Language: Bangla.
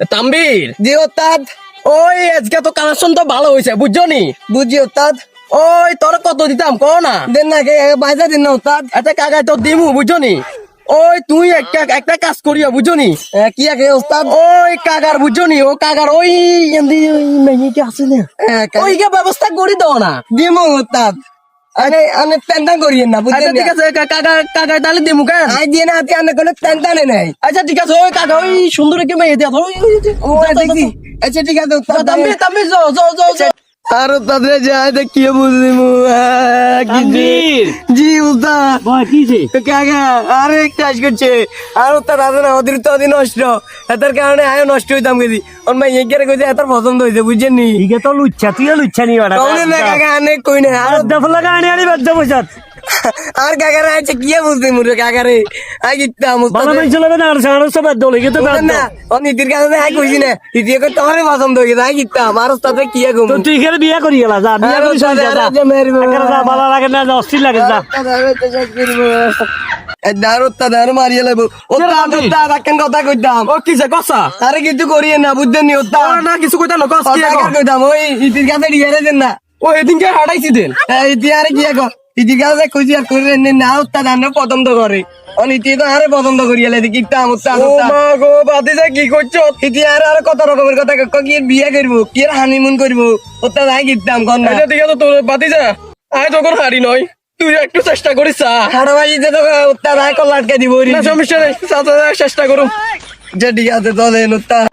তাম্বির জি ওস্তাদ। ওই আজকে তো কালেকশন তো ভালো হয়েছে বুঝছো নি? বুঝি ওস্তাদ। ওই তোর কত দিতাম কো না? দেন না বাইজা দিন না ওস্তাদ। আচ্ছা কাকায় তো দিমু বুঝছো নি? ওই তুই একটা একটা কাজ করিয়া বুঝছো নি? কি আগে ওস্তাদ? ওই কাকার বুঝছো নি? ও কাকার ওই এমনি মেয়ে কি আছে না? ওই কে ব্যবস্থা করে দাও না। দিমু ওস্তাদ। আরে আনে টেনশন করিয়েন না আচ্ছা বুঝছেন ঠিক আছে কাকা তাহলে দিমু কেন? আই দিয়ে না আনে কোনো টেনশন নাই। আচ্ছা ঠিক আছে ওই কাকা ওই সুন্দর কি মেয়ে দিয়া ধরো ও দেখি। আচ্ছা ঠিক আছে ওস্তাদ। তাম্বি তাম্বি যাও আর ওস্তাদ রে যাই দেখি বুঝিমু তাম্বির জি ওস্তাদ। বয় কিছে? কাকা আরে কাজ করছে আর ওস্তাদ আছে না অতিরিক্ত অধীন নষ্ট এটার কারণে আয়ও নষ্ট হইতাম গেছি ওর মাই এগিয়ে কইছে এত পছন্দ হইছে বুঝছেন নি? ইকে তো লুচ্ছা তুই লুচ্ছা নি বাড়া কইলেন না কাকা আনে কই না আর দফ লাগা আনি বাদ বসাত আর কাকারে আছে কি বুঝতে মুরে কাকারে আই গিতাম ভালো ওস্তাদ মানুষ লাগে না আর সারা সব দলে গেতে বাদ না ও নীতির কারণে আই কইছি না ইতিয়ে কই তোমারে পছন্দ হইছে আই গিতাম আর ওস্তাদ কি কম তো তুই এখানে বিয়া করি গেলা যা বিয়া করি চল যা যা ভালো লাগে না অস্থির লাগে যা দারু মারিয়ে লাগবো ওস্তাদ ওস্তাদ আকেন কথা কইতাম ও কিছে কসা আরে কিছু করিয়ে না বুঝছেন নি ওস্তাদ না কিছু কইতা না কস কি কথা কইতাম ওই ইতির কাছে ডিয়ারে দেন না ও এদিনকে হাঁটাইছি দেন ইতি আরে কি কো ইতি কাছে কইছি আর কইলেন না ওস্তাদ আমরা পছন্দ করে অনিতি তো আরে পছন্দ করিয়ে লাই কিতাম ওস্তাদ ও ওস্তাদ মা গো বাদি যা কি করছো ইতি আর কত রকমের কথা কি বিয়ে করবো কি হানিমুন করবো ওস্তাদ আই কিতাম কোন না এটা ঠিক আছে তোর বাদি যা আয় তখন হারি নয় তুই একটু চেষ্টা করিস চা হাড় বাজিতে তো ওস্তাদ আই কল আটকে দিব না সমস্যা নেই চেষ্টা করুম যে ঠিক আছে চলেন ওস্তাদ